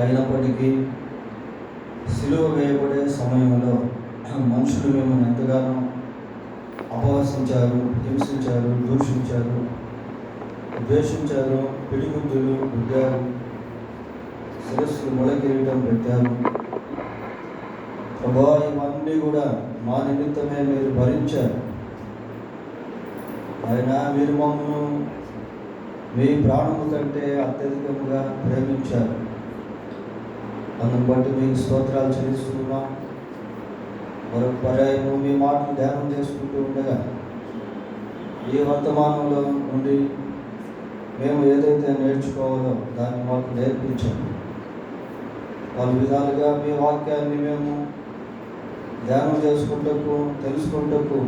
అయినప్పటికీ సిలువ వేయబడే సమయంలో మనుషులు మిమ్మల్ని ఎంతగానో అపహసించారు, హింసించారు, దూషించారు, ద్వేషించారు, పిడిగుద్దులు గుద్దారు, శిరస్సులు మొలకిరీటం పెట్టారు. ప్రభా, ఇవన్నీ కూడా మా నిమిత్తమే మీరు భరించారు. ఆయన మీరు మమ్మల్ని మీ ప్రాణము కంటే అత్యధికంగా ప్రేమించారు. అందుని బట్టి మీకు స్తోత్రాలు చెల్లిస్తున్నాం. మరొక పర్యాయము మీ మాటలు ధ్యానం చేసుకుంటూ ఉండగా ఈ వర్తమానంలో నుండి మేము ఏదైతే నేర్చుకోవాలో దాన్ని మాకు నేర్పించండి. పలు విధాలుగా మీ వాక్యాన్ని మేము ధ్యానం చేసుకుంటూ తెలుసుకుంటూ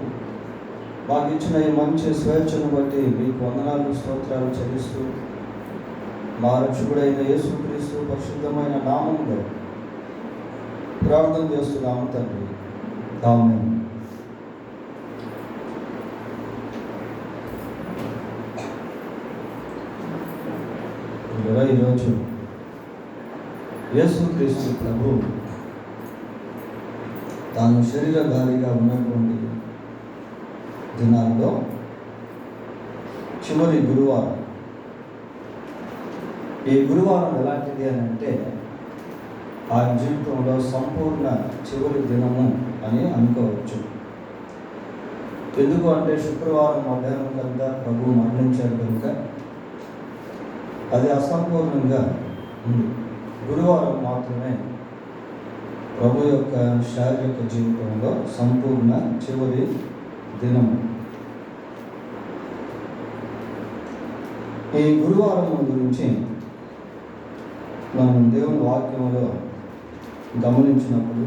మాకు ఇచ్చిన ఈ మంచి స్వేచ్ఛను బట్టి మీకు వందనాలు స్తోత్రాలు చెల్లిస్తూ మా రక్షకుడైన యేసుక్రీస్తు పరిశుద్ధమైన నామములో ప్రార్థన చేస్తున్నాము తండ్రి. ఆమేన్. ఈరోజు యేసుక్రీస్తు ప్రభు తాను శరీరధారిగా ఉన్నటువంటి దినాల్లో చివరి గురువారం. ఈ గురువారం ఎలాంటిది అని అంటే ఆయన జీవితంలో సంపూర్ణ చివరి దినము అని అనుకోవచ్చు. ఎందుకు అంటే శుక్రవారం మధ్యాహ్నం కనుక ప్రభు మరణించారు కనుక అది అసంపూర్ణంగా ఉంది. గురువారం మాత్రమే ప్రభు యొక్క శారీరక జీవితంలో సంపూర్ణ చివరి దినము. ఈ గురువారం గురించి మనం దేవుని వాక్యంలో గమనించినప్పుడు,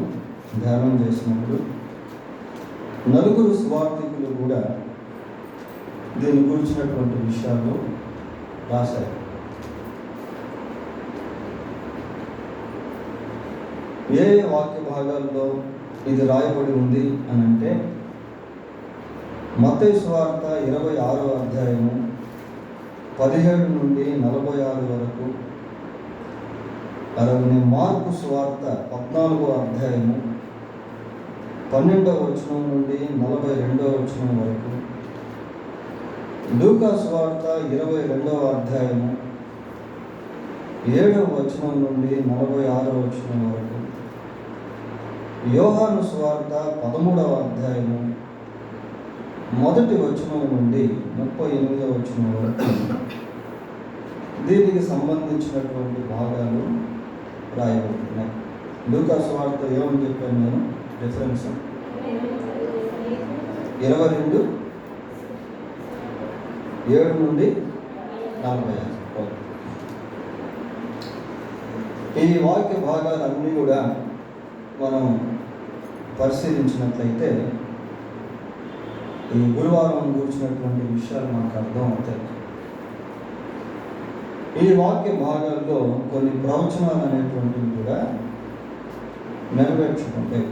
ధ్యానం చేసినప్పుడు నలుగురు సువార్థికులు కూడా దీని గురించినటువంటి విషయాలు రాశారు. ఏ వాక్య భాగాల్లో ఇది రాయబడి ఉంది అని అంటే మత్తయి సువార్త 26వ అధ్యాయము 17 నుండి 46 వరకు, అలాగే మార్కు సువార్త 14వ అధ్యాయము 12వ వచనం నుండి 42వ వచనం వరకు, లూకా సువార్త 22వ అధ్యాయము 7వ వచనం నుండి 46వ వచనం వరకు, యోహాను సువార్త 13వ అధ్యాయము 1వ వచనం నుండి 38వ వచనం వరకు దీనికి సంబంధించినటువంటి భాగాలు రాయబడుతున్నాయి. లూకా సువార్త ఏమని చెప్పాను నేను? రిఫరెన్స్ 22:7 నుండి 46. ఈ వాక్య భాగాలన్నీ కూడా మనం పరిశీలించినట్లయితే ఈ గురువారం గురించినటువంటి విషయాలు మనకు అర్థం అవుతాయి. ఈ వాక్య భాగాల్లో కొన్ని ప్రవచనాలు అనేటువంటివి కూడా నెరవేర్చుకుంటాయి.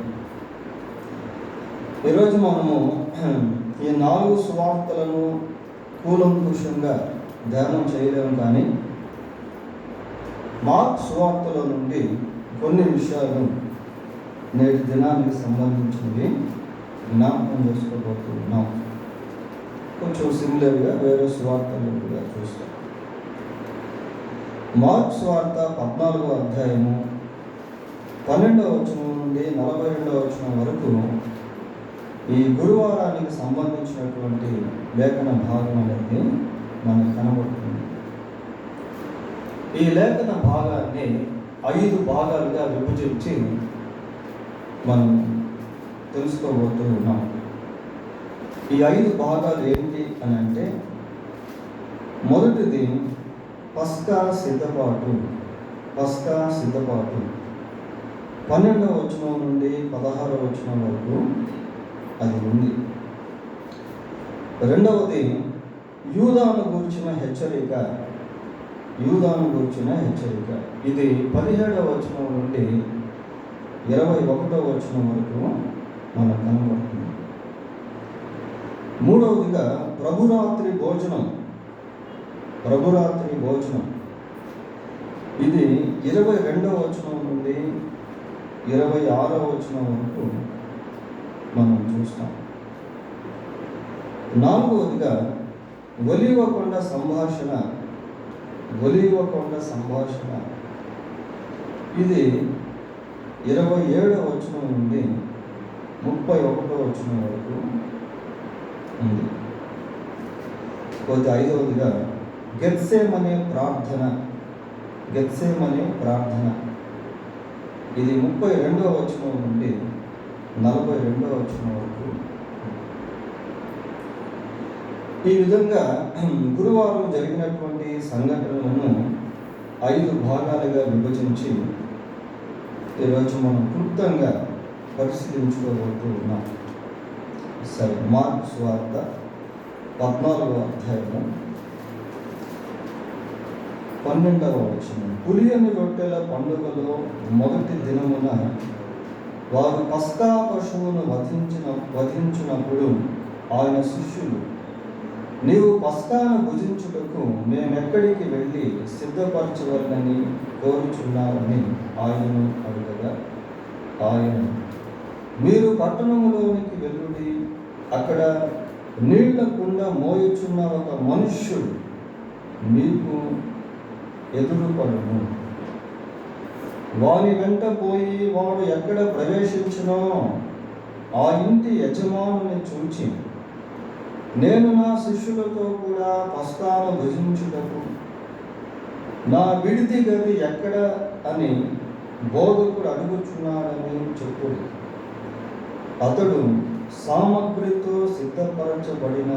ఈరోజు మనము ఈ 4 సువార్తలను కూలంకుషంగా ధ్యానం చేయలేము, కానీ మార్క్ సువార్తల నుండి కొన్ని విషయాలు నేటి దినానికి సంబంధించినవి జ్ఞాపకం చేసుకోబోతున్నాం. కొంచెం సిమిలర్గా వేరే సువార్తలు కూడా చూస్తాం. మార్క్ సువార్త 14వ అధ్యాయము 12వ వచనం నుండి 42వ వచనం వరకు ఈ గురువారానికి సంబంధించినటువంటి లేఖన భాగం అనేది మనకు కనబడుతుంది. ఈ లేఖన భాగాన్ని 5 భాగాలుగా విభజించి మనం తెలుసుకోబోతూ ఉన్నాం. ఈ 5 భాగాలు ఏంటి అని అంటే, మొదటిది పస్కా సిద్ధపాటు. 12వ వచనం నుండి 16వ వచనం వరకు అది ఉంది. రెండవది యూదాను గూర్చిన హెచ్చరిక. ఇది 17వ వచనం నుండి 21వ వచనం వరకు మనకు కనబడుతుంది. మూడవదిగా ప్రభురాత్రి భోజనం. ఇది 22వ వచనం నుండి 26వ వచనం వరకు మనం చూస్తాం. 4వదిగా ఒలీవ కొండ సంభాషణ. ఇది 27వ వచనం నుండి 31వ వచనం వరకు ఉంది. 5వదిగా గెత్సేమనే ప్రార్థన. ఇది 32వ వచనం నుండి 42వ వచనం వరకు. ఈ విధంగా గురువారం జరిగినటువంటి సంఘటనలను 5 భాగాలుగా విభజించి ఈరోజు మనం క్లుప్తంగా పరిశీలించుకోబోతూ ఉన్నాం. సరే, మార్కు సువార్త 14వ అధ్యాయము 12వ వచనం. పులియని రొట్టెల పండుగలో మొదటి దినమున వారు పస్కా పశువును వధించినప్పుడు ఆయన శిష్యులు, నీవు పస్కాను భుజించుటకు మేమెక్కడికి వెళ్ళి సిద్ధపరచవలనని కోరుచున్నారని ఆయనను అడగగా, ఆయన, మీరు పట్టణములోనికి వెళ్ళుడి, అక్కడ నీళ్ల కుండ మోయుచున్న ఒక మనుష్యుడు మీకు ఎదురుపడును. వాని వెంట పోయి వాడు ఎక్కడ ప్రవేశించునో ఆ ఇంటి యజమానుని చూచి, నేను నా శిష్యులతో కూడా పస్కాను భుజించుటకు నా విడిది గది ఎక్కడ అని బోధకుడు అడుగుచున్నాడని చెప్పుడు. అతడు సామగ్రితో సిద్ధపరచబడిన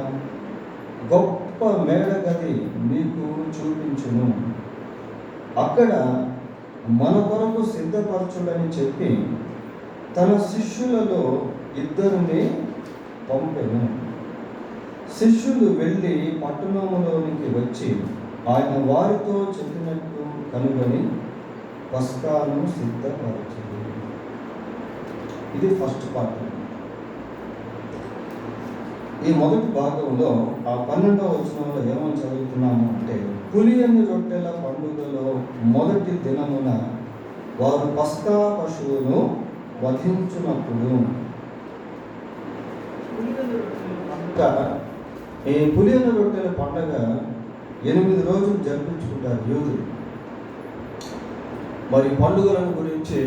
గొప్ప మేడ గది మీకు చూపించును, అక్కడ మన కొరకు సిద్ధపరచుడని చెప్పి తన శిష్యులలో 2 పంపెను. శిష్యులు వెళ్ళి పట్టణంలోనికి వచ్చి ఆయన వారితో చెప్పినట్టు కనుగొని పస్కాను సిద్ధపరచు. ఇది ఫస్ట్ పార్ట్. ఈ మొదటి భాగంలో ఆ 12వ వచనంలో ఏమని చదువుతున్నాము అంటే, పులియని రొట్టెల పండుగలో మొదటి దినమున వారు పస్కా పశువును వధించునప్పుడు. ఈ పులియని రొట్టెల పండుగ 8 రోజులు జరిపించుకుంటారు యూదులు. మరి పండుగలను గురించి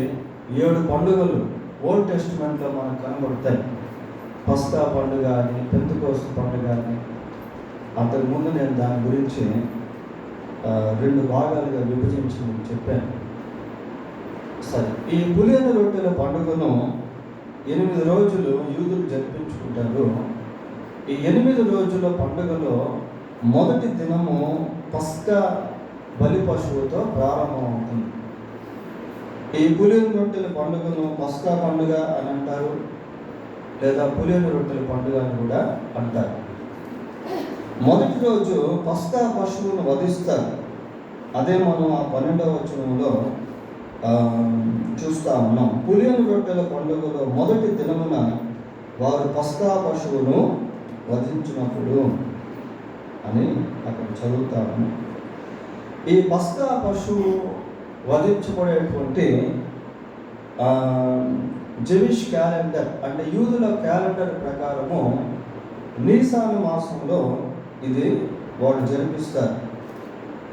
7 పండుగలు ఓల్డ్ టెస్టిమెంట్లో మనకు కనబడతాయి. పస్కా పండుగ అని, పెంతెకోస్తు పండుగ అని. అంతకుముందు నేను దాని గురించి 2 భాగాలుగా విభజించి చెప్పాను. సరే, ఈ పులియని రొట్టెల పండుగను 8 రోజులు యూదులు జరిపించుకుంటారు. ఈ 8 రోజుల పండుగలో మొదటి దినము పస్కా బలి పశువుతో ప్రారంభమవుతుంది. ఈ పులియని రొట్టెల పండుగను పస్కా పండుగ అని అంటారు, లేదా పులియని రొట్టెల పండుగ అని కూడా అంటారు. మొదటి రోజు పస్కా పశువును వధిస్తారు. అదే మనం ఆ 12వ వచనంలో చూస్తా ఉన్నాం. పులియని రొట్టెల పండుగలో మొదటి దినమున వారు పస్కా పశువును వధించినప్పుడు అని అక్కడ చదువుతాము. ఈ పస్కా పశువు వధించబడేటువంటి జెవిష్ క్యాలెండర్ అంటే యూదుల క్యాలెండర్ ప్రకారము నీసాను మాసంలో ఇది వాళ్ళు జరిపిస్తారు.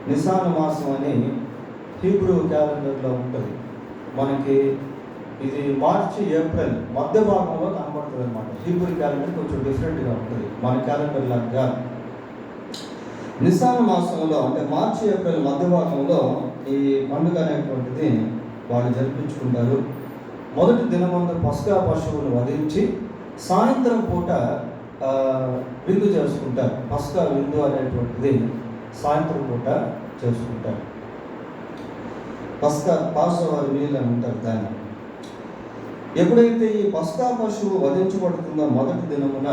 నిసాను మాసం అని హీబ్రూ క్యాలెండర్లో ఉంటుంది. మనకి ఇది మార్చి ఏప్రిల్ మధ్య భాగంలో కనబడుతుంది అనమాట. హీబ్రూ క్యాలెండర్ కొంచెం డిఫరెంట్గా ఉంటుంది మన క్యాలెండర్ లాగా. నిసాను మాసంలో అంటే మార్చి ఏప్రిల్ మధ్య భాగంలో ఈ పండుగ అనేటువంటిది వాళ్ళు జరిపించుకుంటారు. మొదటి దినమందు పస్కా పశువును వధించి సాయంత్రం పూట విందు చేసుకుంటారు. పస్కా విందు అనేటువంటిది సాయంత్రం పూట చేసుకుంటారు. పాస్ఓవర్ మీల్ అని ఉంటారు దాన్ని. ఎప్పుడైతే ఈ పస్కా పశువు వధించబడుతుందో మొదటి దినమున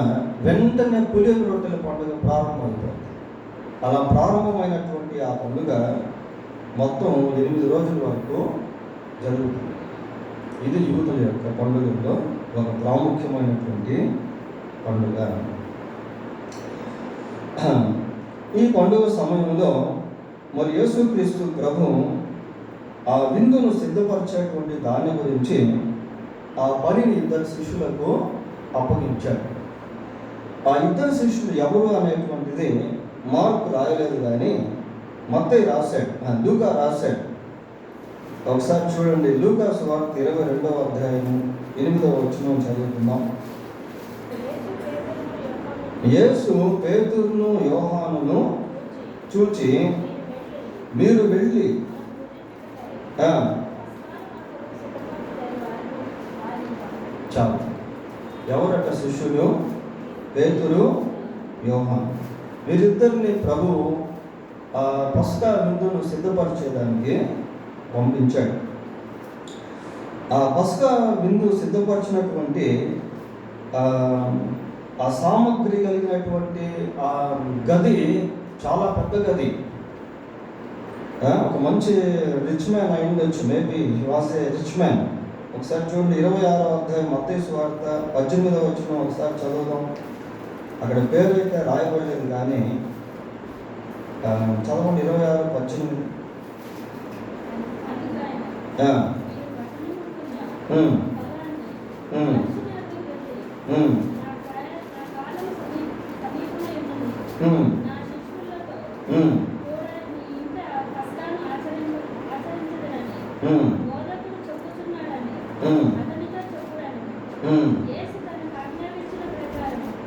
వెంటనే పులియని రొట్టెల పండుగ ప్రారంభమవుతుంది. అలా ప్రారంభమైనటువంటి ఆ పండుగ మొత్తం 8 రోజుల వరకు జరుగుతుంది. ఇది యూదుల యొక్క పండుగల్లో ఒక ప్రాముఖ్యమైనటువంటి పండుగ. ఈ పండుగ సమయంలో మరి యేసుక్రీస్తు ప్రభు ఆ విందును సిద్ధపరిచేటువంటి దాని గురించి ఆ పనిని ఇద్దరు శిష్యులకు అప్పగించాడు. ఆ ఇద్దరు శిష్యులు ఎవరు అనేటువంటిది మార్కు రాయలేదు, కానీ మత్తయి రాశాడు, లూకా రాశాడు. ఒకసారి చూడండి, లూకా సువార్త 22వ అధ్యాయం 8వ వచనం చదువుకుందాం. యేసు పేతురును యోహానును చూచి, మీరు వెళ్ళి చాలు. ఎవరట శిష్యులు? పేతురు, యోహాను. వీరిద్దరిని ప్రభు పస్కా విందును సిద్ధపరిచేదానికి పంపించాడు. ఆ పస్కా విందు సిద్ధపరిచినటువంటి ఆ సామగ్రి కలిగినటువంటి ఆ గది చాలా పెద్ద గది. ఒక మంచి రిచ్ మ్యాన్ అయి ఉండొచ్చు, maybe he was a rich man. ఒకసారి చూడండి, 26వ అధ్యాయం మత్తయి సువార్త 18వ వచనం ఒకసారి చదువుదాం. అక్కడ పేరు అయితే రాయబడలేదు, కానీ చదవండి. 26:18.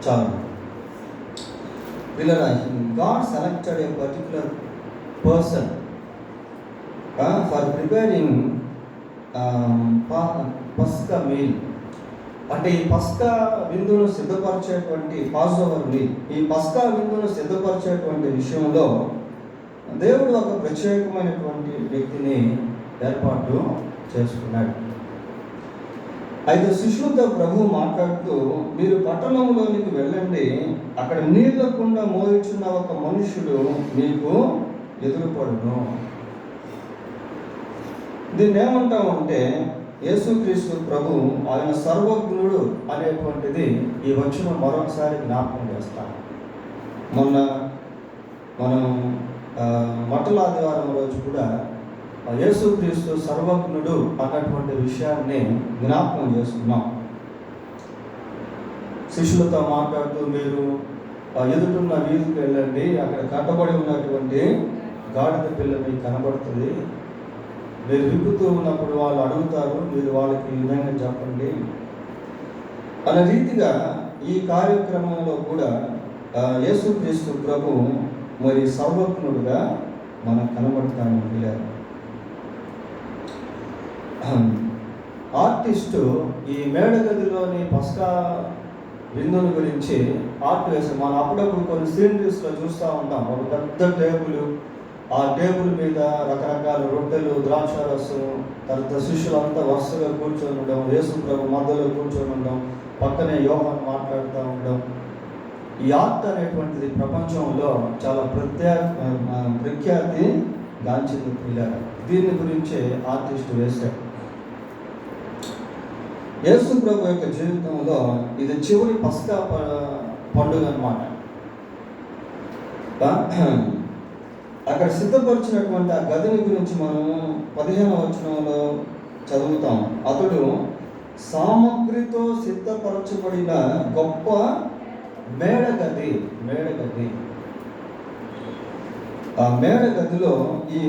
చాలు. God selected a particular person for preparing పస్కా మీల్. అంటే ఈ పస్కా విందును సిద్ధపరిచేటువంటి పాస్ఓవర్ మీల్, ఈ పస్కా విందును సిద్ధపరిచేటువంటి విషయంలో దేవుడు ఒక ప్రత్యేకమైనటువంటి వ్యక్తిని ఏర్పాటు చేసుకున్నాడు. అయితే శిష్యులతో ప్రభు మాట్లాడుతూ, మీరు పట్టణంలోనికి వెళ్ళండి, అక్కడ నీళ్లకుండా మోయుచున్న ఒక మనుషుడు మీకు ఎదురుపడును. దీన్ని ఏమంటామంటే, యేసుక్రీస్తు ప్రభు ఆయన సర్వజ్ఞుడు అనేటువంటిది ఈ వచనం మరొకసారి జ్ఞాపకం చేస్తాం. మొన్న మనం మట్టల ఆదివారం రోజు కూడా యేసుక్రీస్తు సర్వజ్ఞుడు అన్నటువంటి విషయాన్ని జ్ఞాపకం చేసుకున్నాం. శిష్యులతో మాట్లాడుతూ, మీరు ఎదుటిన్న వీధికి వెళ్ళండి, అక్కడ కట్టబడి ఉన్నటువంటి గాడిద పిల్ల మీకు కనబడుతుంది, మీరు విప్పుతూ ఉన్నప్పుడు వాళ్ళు అడుగుతారు, మీరు వాళ్ళకి ఈ విధంగా చెప్పండి అనే రీతిగా ఈ కార్యక్రమంలో కూడా యేసుక్రీస్తు ప్రభు మరి సర్వజ్ఞుడుగా మనకు కనబడతాను. ఆర్టిస్టు ఈ మేడగదిలోని పస్కా విందుల గురించి ఆర్ట్ వేసి మనం అప్పుడప్పుడు కొన్ని సీనరీస్లో చూస్తూ ఉంటాం. ఒక పెద్ద టేబుల్, ఆ టేబుల్ మీద రకరకాల రొట్టెలు, ద్రాక్షారసం, తర్వాత శిష్యులంతా వరుసగా కూర్చొని ఉండడం, యేసు ప్రభు మధ్యలో కూర్చొని ఉండడం, పక్కనే యోహాను మాట్లాడుతూ ఉండడం. ఈ ఆర్ట్ అనేటువంటిది ప్రపంచంలో చాలా ప్రఖ్యాతి గాంచింది పిల్లలు. దీని గురించే ఆర్టిస్ట్ వేశాడు. యేసు ప్రభు యొక్క జీవితంలో ఇది చివరి పస్కా పండుగ అన్నమాట. అక్కడ సిద్ధపరిచినటువంటి ఆ గదిని గురించి మనం 15వ వచనంలో చదువుతాం. అతడు సామగ్రితో సిద్ధపరచబడిన గొప్ప మేడగది. ఆ మేడగదిలో ఈ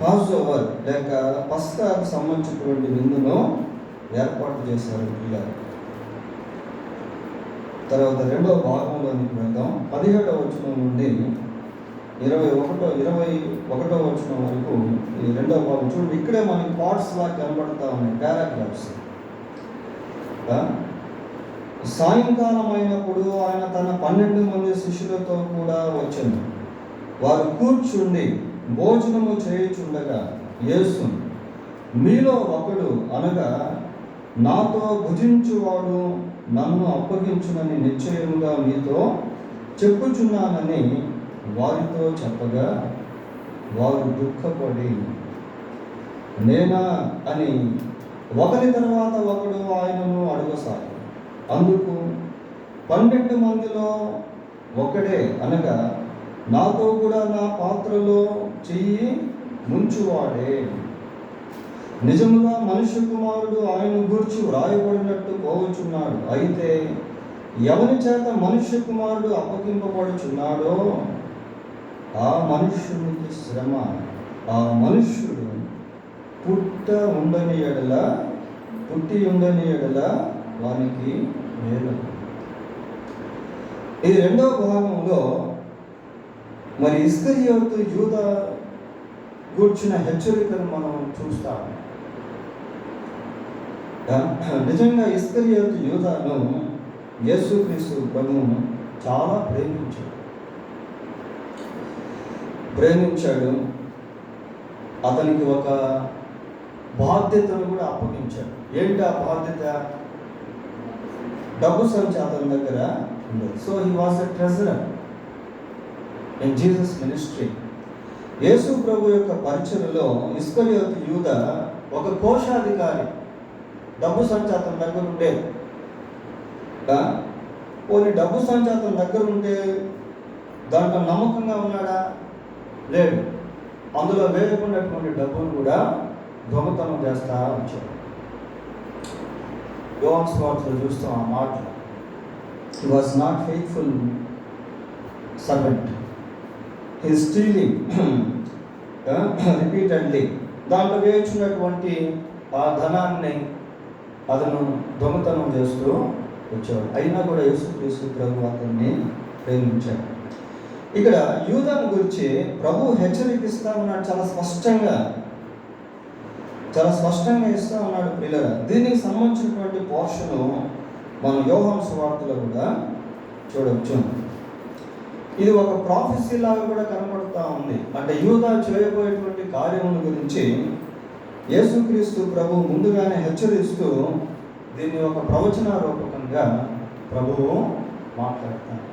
పాస్ఓవర్ లేక పస్కాకు సంబంధించినటువంటి విందును ఏర్పాటు చేశారు పిల్లలు. తర్వాత 2వ భాగంలోనికి వెళ్దాం. 17వ వచనం నుండి 21వ వచనం వరకు ఈ 2వ భాగం చూడండి. ఇక్కడే మనకి పార్ట్స్ లాగా కనబడతా ఉన్నాయి, పారాగ్రాఫ్స్. సాయంకాలం అయినప్పుడు ఆయన తన 12 మంది శిష్యులతో కూడా వచ్చాను. వారు కూర్చుండి భోజనము చేయుచుండగా యేసు, మీలో ఒకడు అనగా నాతో భుజించువాడు నన్ను అప్పగించునని నిశ్చయముగా మీతో చెప్పుచున్నానని వారితో చెప్పగా, వారు దుఃఖపడి, నేనా అని ఒకరి తర్వాత ఒకడు ఆయనను అడగసాగారు. అందుకు 12 మందిలో ఒకడే అనగా నాతో కూడా నా పాత్రలో చెయ్యి ముంచువాడే. నిజముగా మనుష్య కుమారుడు ఆయన గూర్చి వ్రాయబడినట్టు పోవచున్నాడు. అయితే ఎవరి చేత మనుష్య కుమారుడు అప్పగింపబడుచున్నాడో ఆ మనుష్యునికి శ్రమ, ఆ మనుష్యుడు పుట్టి ఉండని ఎడల వానికి మేలు. ఇది రెండవ భాగంలో మరి ఇస్కరియోతు యూదా గూర్చిన హెచ్చరికను మనం చూస్తాం. నిజంగా ఇస్కరియోతు యూదాను యేసుక్రీస్తు ప్రభువును చాలా ప్రేమించాడు. అతనికి ఒక బాధ్యతను కూడా అప్పగించాడు. ఏంటి ఆ బాధ్యత? డబ్బు సంచి అతని దగ్గర ఉండదు. So he was a treasurer in Jesus ministry. యేసు ప్రభు యొక్క పరిచర్యలో ఇస్కరియోతు యూదా ఒక కోశాధికారి. డబ్బు సంచి అతని దగ్గర ఉండేది. కొన్ని డబ్బు సంచి అతని దగ్గర ఉంటే దాంట్లో నమ్మకంగా ఉన్నాడా? లేడు. అందులో వేయకున్నటువంటి డబ్బును కూడా దొంగతనం చేస్తా వచ్చాడు. యోహాను సువార్తలో చూస్తాం ఆ మాట. హి was not faithful servant, he stealing repeatedly. దాంట్లో వేయించినటువంటి ఆ ధనాన్ని అతను దొంగతనం చేస్తూ వచ్చాడు. అయినా కూడా యేసుక్రీస్తు ప్రభు అతన్ని ప్రేమించాడు. ఇక్కడ యూదాను గురించి ప్రభు హెచ్చరికిస్తా ఉన్నాడు. చాలా స్పష్టంగా ఇస్తా ఉన్నాడు. పిల్లల దీనికి సంబంధించినటువంటి పోర్షన్ మనం యోహాను సువార్తలో కూడా చూడవచ్చు. ఇది ఒక ప్రాఫెసీ లాగా కూడా కనబడుతూ ఉంది. అంటే యూదా చేయబోయేటువంటి కార్యముల గురించి యేసుక్రీస్తు ప్రభు ముందుగానే హెచ్చరిస్తూ దీన్ని ఒక ప్రవచన రూపకంగా ప్రభువు మాట్లాడతాడు.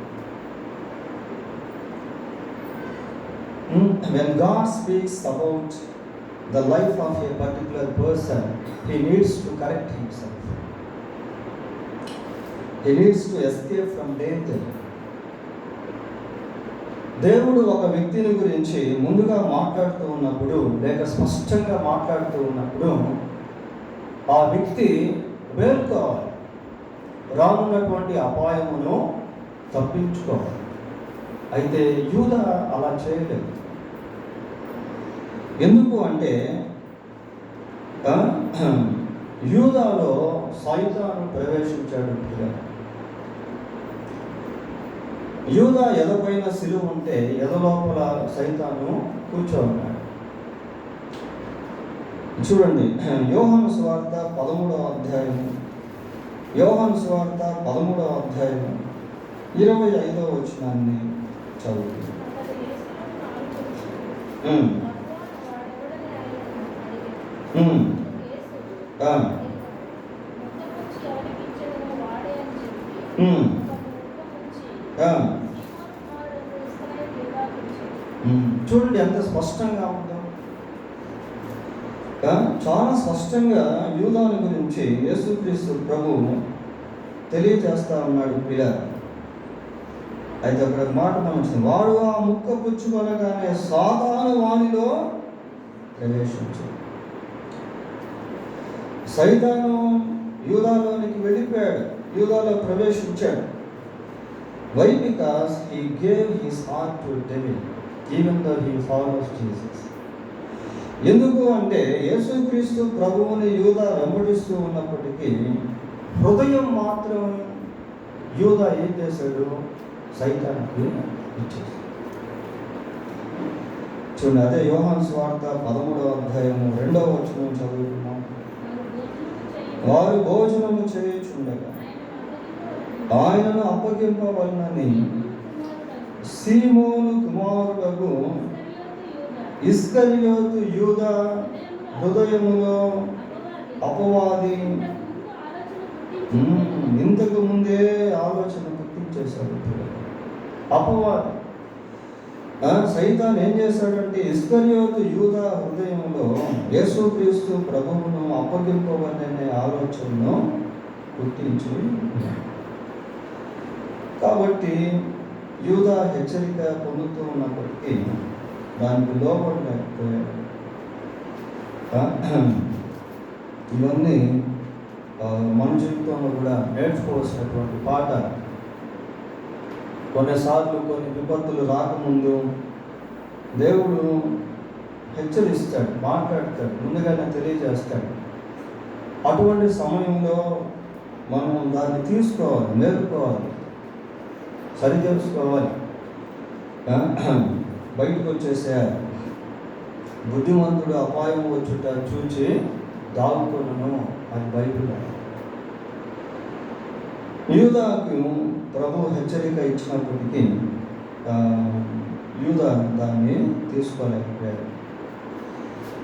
When God speaks about the life of a particular person, he needs to correct himself. He needs to escape from danger. దేవుడు ఒక వ్యక్తిని గురించి ముందుగా మాట్లాడుతూ ఉన్నప్పుడు, లేక స్పష్టంగా మాట్లాడుతూ ఉన్నప్పుడు ఆ వ్యక్తి మేల్కోవాలి, రానున్నటువంటి అపాయమును తప్పించుకోవాలి. అయితే యూదా అలా చేయలేదు. ఎందుకు అంటే యూదాలో సైతాను ప్రవేశించాడు. యూదా ఎదపైన సిలువ ఉంటే ఎదలోపల సైతాను కూర్చోన్నాడు. చూడండి, యోహాను సువార్త 13వ అధ్యాయం 25వ వచనాన్ని చదువుతుంది. చూడండి ఎంత స్పష్టంగా ఉందో. చాలా స్పష్టంగా యూదాను గురించి యేసుక్రీస్తు ప్రభువు తెలియజేస్తా ఉన్నాడు. పిల్లలు అయితే అక్కడ మాట మనం వాడు ఆ ముక్క పుచ్చుకొనగానే సాతాను వానిలో ప్రవేశించాడు. సైతాను యూదాలోనికి వెళ్ళిపోయాడు, యూదాలో ప్రవేశించాడు. Why? Because he gave his heart to the devil, even though he follows Jesus. ఎందుకు అంటే యేసుక్రీస్తు ప్రభువుని యూదా వెంబడిస్తూ ఉన్నప్పటికీ హృదయం మాత్రం యూదా ఏం చేశాడు? సైతానికి ఇచ్చేసాడు. చూడండి, అదే యోహాను సువార్త 13వ అధ్యాయం 2వ వచనం చదువుతున్నాం. వారు భోజనము చేయుచుండగా ఆయనను అప్పగింపవలనని సీమోను కుమారుడగు ఇస్కరియోతు యూదా హృదయములో అపవాది ఇంతకు ముందే ఆలోచన పుట్టించేశాడు. అపవాది సైతాన్ ఏం చేశాడంటే ఇస్కరియోతు యూదా హృదయంలో యేసుక్రీస్తు ప్రభువును అప్పగింపవలనే ఆలోచనను పుట్టించి, కాబట్టి యూదా హెచ్చరిక పొందుతూ ఉన్నప్పటికీ దానికి లోపడలేకపోయాడు. ఇవన్నీ మన జీవితంలో కూడా నేర్చుకోవాల్సినటువంటి పాఠాలు. కొన్నిసార్లు కొన్ని విపత్తులు రాకముందు దేవుడు హెచ్చరిస్తాడు, మాట్లాడతాడు, ముందుగానే తెలియజేస్తాడు. అటువంటి సమయంలో మనం దాన్ని తీసుకోవాలి, నేర్చుకోవాలి, సరి చేసుకోవాలి, బయటకు వచ్చేసేయాలి. బుద్ధిమంతుడు అపాయం వచ్చుట చూచి దాగుకొనును అని బైబిల్. యూదాకు ప్రభు హెచ్చరిక ఇచ్చినప్పటికీ యూదా దాన్ని తీసుకోలేకపోయాడు.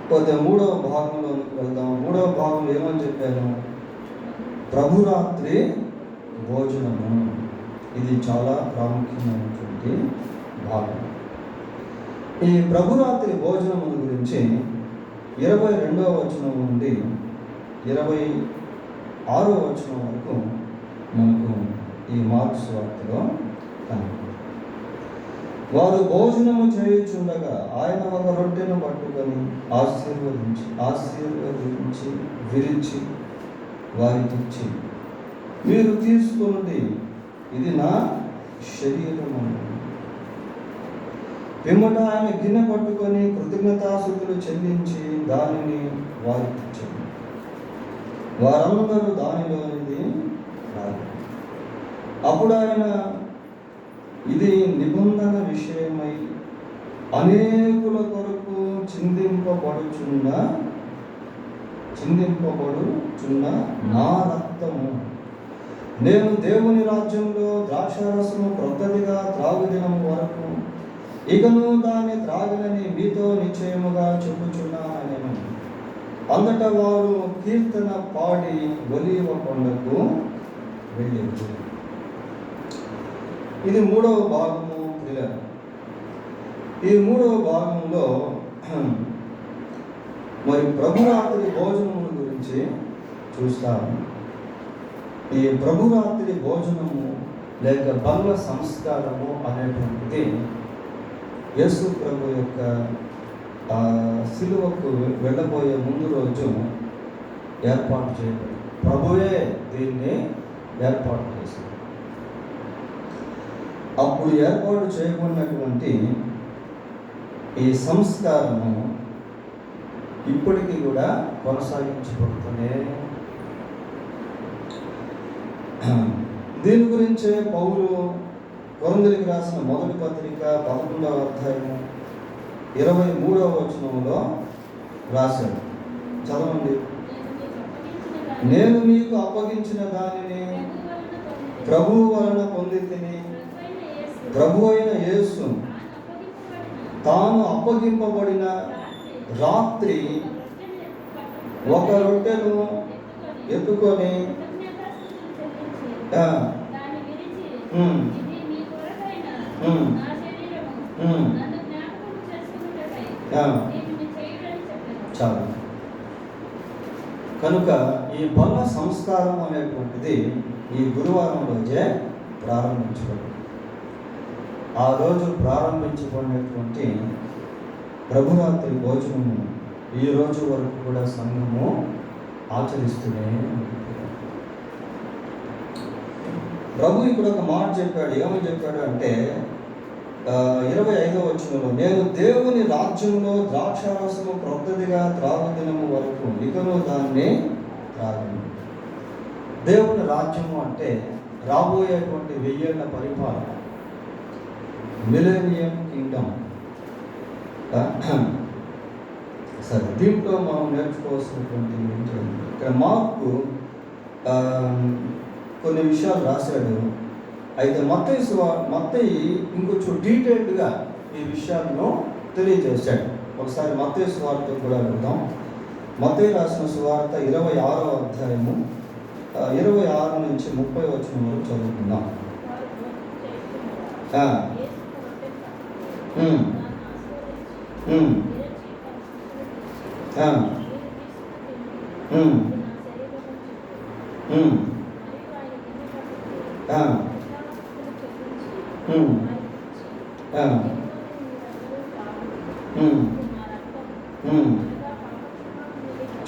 పోతే 3వ భాగంలోకి వెళ్దాం. 3వ భాగంలో ఏమని చెప్పాను? ప్రభురాత్రి భోజనము. ఇది చాలా ప్రాముఖ్యమైనటువంటి భాగం. ఈ ప్రభురాత్రి భోజనము గురించి 22వ వచనం నుండి 26వ వచనం వరకు మనకు ఈ మార్కు సువార్తలో కనబడుతుంది. వారు భోజనము చేయుచుండగా ఆయన ఒక రొట్టెను పట్టుకొని ఆశీర్వదించి విరిచి వారికి ఇచ్చి, మీరు తీసుకున్నది ఇది నా శరీరము. పిమ్మట ఆయన గిన్నె పట్టుకొని కృతజ్ఞతాస్తుతులు చెల్లించి దానిని వారికి ఇచ్చారు. వారందరూ దానిలోనిది తాగారు. అప్పుడు ఆయన, ఇది నిబంధన విషయమై అనేకుల కొరకు చిందింపబడుచున్న నా రక్తము. నేను దేవుని రాజ్యంలో ద్రాక్షారసము క్రొత్తదిగా త్రాగుదినం వరకు ఇకను దాన్ని త్రాగనని మీతో నిశ్చయముగా చెప్పుచున్నానని. అంతటా వారు కీర్తన పాడి ఒలీవ కొండకు వెళ్ళారు. ఇది 3వ భాగము పిల్లలు. ఈ 3వ భాగంలో మరి ప్రభురాత్రి భోజనము గురించి చూస్తాము. ఈ ప్రభురాత్రి భోజనము లేక బల్ల సంస్కారము అనేటువంటిది యేసు ప్రభు యొక్క సిలువకు వెళ్ళబోయే ముందు రోజు ఏర్పాటు చేయబడింది. ప్రభువే దీన్ని ఏర్పాటు చేశారు. అప్పుడు ఏర్పాటు చేయబడినటువంటి ఈ సంస్కారము ఇప్పటికీ కూడా కొనసాగించబడుతూనే. దీని గురించే పౌలు కొరింథీయులకు రాసిన మొదటి పత్రిక 11వ అధ్యాయము 23వ వచనంలో రాశాడు. చదవండి. నేను మీకు అప్పగించిన దానిని ప్రభువు వలన పొందితిని. ప్రభు అయిన యేసు తాను అప్పగింపబడిన రాత్రి ఒక రొట్టెను ఎత్తుకొని చాలు. కనుక ఈ బల్ల సంస్కారం అనేటువంటిది ఈ గురువారం రోజే ప్రారంభించబడింది. ఆ రోజు ప్రారంభించబడినటువంటి ప్రభురాత్రి భోజనము ఈ రోజు వరకు కూడా సంఘము ఆచరిస్తూనే ఉంటుంది. ప్రభు ఇక్కడ ఒక మాట చెప్పాడు. ఏమని చెప్పాడు అంటే 25వ వచనంలో, నేను దేవుని రాజ్యంలో ద్రాక్షారసము క్రొత్తదిగా త్రాగుదినము వరకు ఇకను దాన్ని త్రాగను. దేవుని రాజ్యము అంటే రాబోయేటువంటి 1000 ఏళ్ల పరిపాలన, మిలేనియం కింగ్డమ్. సరే, దీంట్లో మనం నేర్చుకోవాల్సినటువంటి ఇక్కడ మార్కు కొన్ని విషయాలు రాశాడు. అయితే మత్తయి ఇంకొంచెం డీటెయిల్డ్గా ఈ విషయాలను తెలియజేశాడు. ఒకసారి మత్తయి సువార్త కూడా వెళ్దాం. మత్తయి రాసిన సువార్త 26వ అధ్యాయము 26 నుంచి 30 వచనం వరకు చదువుకుందాం.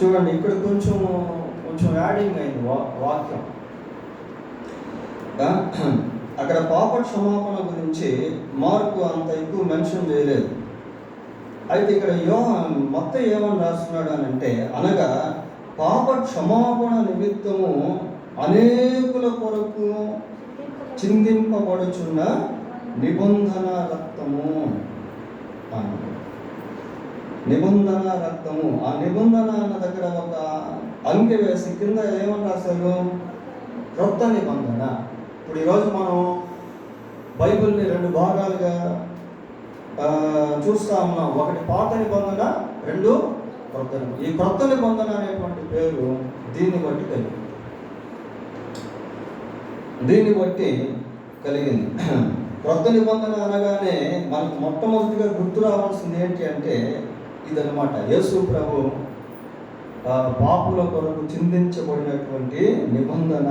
చూడండి, ఇక్కడ కొంచెం కొంచెం యాడింగ్ అయింది వాక్యం. అక్కడ పాప క్షమాపణ గురించి మార్కు అంత ఎక్కువ మెన్షన్ చేయలేదు. అయితే ఇక్కడ మొత్తం ఏమని రాస్తున్నాడు అని అంటే, అనగా పాప క్షమాపణ నిమిత్తము అనేకుల కొరకు చిందింపబడుచున్న నిబంధన రక్తము. నిబంధన రక్తము. ఆ నిబంధన అన్న దగ్గర ఒక అంకె వేసి కింద ఏమని రాశారు? క్రొత్త నిబంధన. ఇప్పుడు ఈరోజు మనం బైబిల్ని 2 భాగాలుగా చూస్తూ ఉన్నాం. ఒకటి పాత నిబంధన, 2 క్రొత్త నిబంధన. ఈ క్రొత్త నిబంధన అనేటువంటి పేరు దీన్ని బట్టి కలిగింది. క్రొత్త నిబంధన అనగానే మనకు మొట్టమొదటిగా గుర్తు రావాల్సింది ఏంటి అంటే ఇదనమాట. యేసు ప్రభు పాపుల కొరకు చిందించబడినటువంటి నిబంధన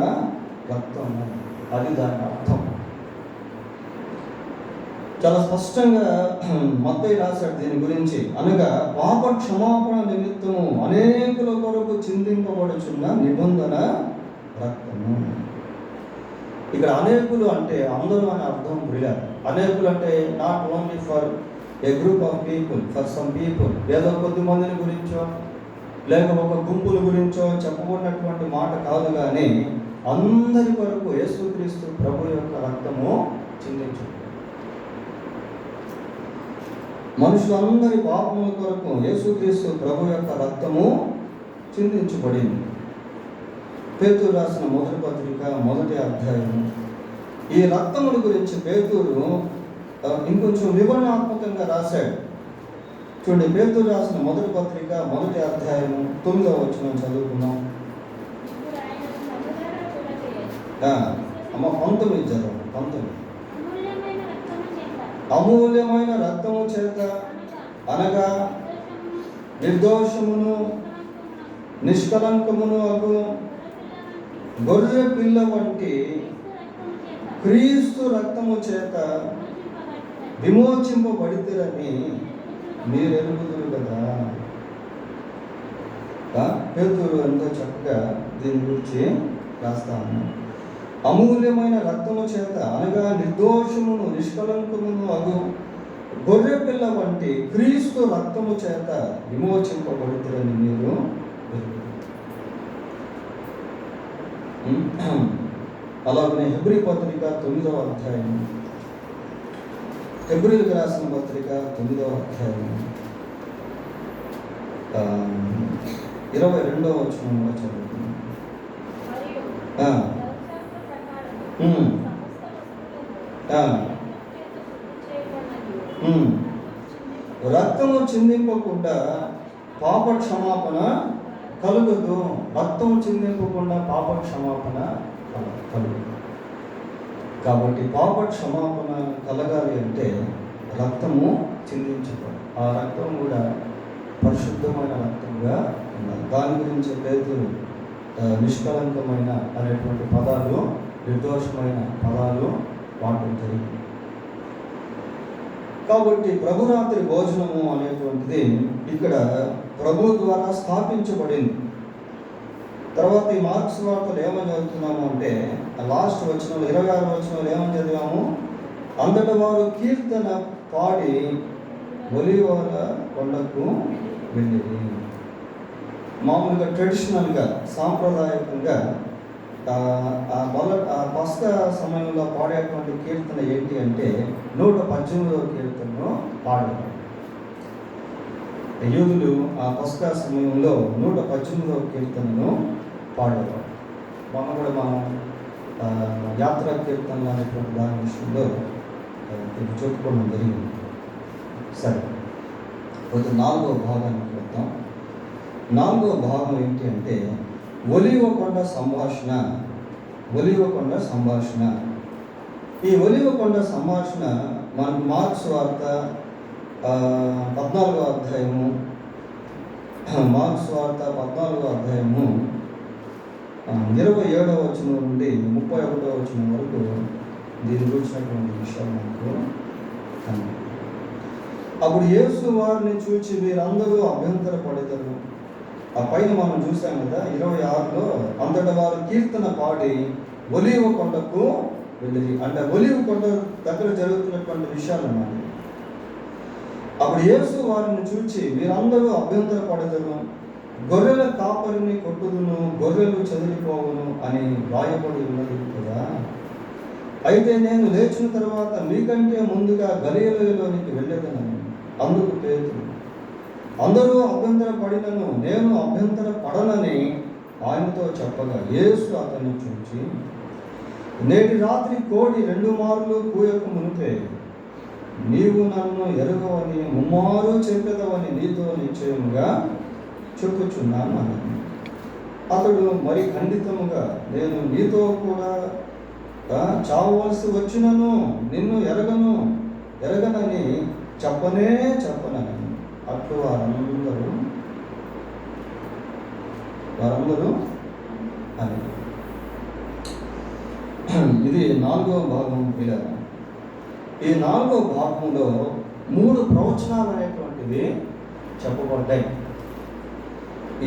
రక్తం, అది దాని అర్థం. చాలా స్పష్టంగా మత్తయి రాశాడు దీని గురించి. అనగా పాప క్షమాపణ నిమిత్తము అనేకుల కొరకు చిందింపబడుచున్న నిబంధన రక్తము. ఇక్కడ అనేకులు అంటే అందరూ అని అర్థం లేదు. అనేకులు అంటే not only for a group of people, for some people, ఏదో కొద్ది మందిని గురించో లేక ఒక గుంపుల గురించో చెప్పబడినటువంటి మాట కాదు, కానీ అందరి కొరకు యేసుక్రీస్తు ప్రభు యొక్క రక్తము చిందించు. మనుషులందరి పాపముల కొరకు యేసుక్రీస్తు ప్రభు యొక్క రక్తము చిందించబడింది. పేతురు రాసిన మొదటి పత్రిక 1వ అధ్యాయం. ఈ రక్తముల గురించి పేతురు ఇంకొంచెం వివరణాత్మకంగా రాశాడు. చూడండి, పేతురు రాసిన మొదటి పత్రిక 1వ అధ్యాయం 9వ వచనం చదువుకున్నాం. 19 చదవండి. 19. అమూల్యమైన రక్తము చేత అనగా నిర్దోషమును నిష్కలంకమును అగు గొర్రె పిల్ల వంటి క్రీస్తు రక్తము చేత విమోచింపబడితేరని మీరు ఎరుగుదురు కదా. పేతురు ఎంతో చక్కగా దీని గురించి రాస్తాము. అమూల్యమైన రక్తము చేత అనగా నిర్దోషమును నిష్కలంకమును అగు గొర్రె పిల్ల వంటి క్రీస్తు రక్తము చేత విమోచింపబడితేరని మీరు అలాగనే హెబ్రీ పత్రిక 9వ అధ్యాయం. హెబ్రీలకు రాసిన పత్రిక 9వ అధ్యాయం 22వ వచనంలో చదువుతున్నాం. రక్తము చిందింపకుండా పాప క్షమాపణ కలుగదు. రక్తం చిందింపకుండా పాప క్షమాపణ కలుగదు. కాబట్టి పాప క్షమాపణ కలగాలి అంటే రక్తము చిందించబడాలి. ఆ రక్తం కూడా పరిశుద్ధమైన రక్తంగా ఉండాలి. దాని గురించి పేతురు నిష్కలంకమైన అనేటువంటి పదాలు, నిర్దోషమైన పదాలు వాడటం జరిగింది. కాబట్టి ప్రభురాత్రి భోజనము అనేటువంటిది ఇక్కడ ప్రభు ద్వారా స్థాపించబడింది. తర్వాత ఈ మార్క్స్ వార్తలు ఏమని చదువుతున్నాము అంటే లాస్ట్ వచనంలో 26వ వచనంలో ఏమని చదివాము? అంతట వారు కీర్తన పాడి ఒలీవల కొండకు వెళ్ళింది. మామూలుగా ట్రెడిషనల్గా సాంప్రదాయకంగా పస్కా సమయంలో పాడేటువంటి కీర్తన ఏంటి అంటే 118వ కీర్తనను పాడారు. యూదులు ఆ పస్కా సమయంలో 118వ కీర్తనను పాడేవారు. మనం యాత్రా కీర్తనలు అనేటువంటి దాని విషయంలో ఇది చెప్పుకోవడం జరిగింది. సరే, కొంచెం 4వ భాగానికి వద్దాం. 4వ భాగం ఏంటి అంటే ఒలీవ కొండ సంభాషణ. ఒలీవ కొండ సంభాషణ. ఈ ఒలీవ కొండ సంభాషణ మనకు మార్క్స్ వార్త 14వ అధ్యాయము, మార్క్స్ వార్త 14వ అధ్యాయము 27వ వచనం నుండి 31వ వచనం వరకు దీని గురించినటువంటి విషయాలు మనకు. అప్పుడు యేసు వారిని చూచి వీరందరూ అభ్యంతరపడెదరు. ఆ పైన మనం చూసాం కదా 26లో, అంతటా వారు కీర్తన పాడి ఒలీవ కొండకు వెళ్ళి, అంటే ఒలీవ కొండ దగ్గర జరుగుతున్నటువంటి విషయాలు అన్నమాట. అప్పుడు యేసు వారిని చూచి, మీరందరూ అభ్యంతర పడదురు, గొర్రెల కాపరిని కొట్టుదును, గొర్రెలు చెదిరిపోవును అని రాయబడి ఉన్నది కదా. అయితే నేను లేచిన తర్వాత మీకంటే ముందుగా గలిలయలోనికి వెళ్ళేదనని. అందుకు పేతురు, అందరూ అభ్యంతర పడినను నేను అభ్యంతర పడనని ఆయనతో చెప్పగా, యేసు అతన్ని చూచి, నేటి రాత్రి కోడి 2 మార్లు కూయక మునిపే నీవు నన్ను ఎరుగవని ముమ్మారు చెప్పేదవని నీతో నిశ్చయముగా చెప్పుచున్నాను అన్నాడు. అతడు మరి ఖండితముగా, నేను నీతో కూడా చావవలసి వచ్చినను నిన్ను ఎరగనని చెప్పనని. అట్లు వారందరూ అని. ఇది 4వ భాగం పిల్లలు. ఈ 4వ భాగంలో 3 ప్రవచనాలు అనేటువంటివి చెప్పబడ్డాయి.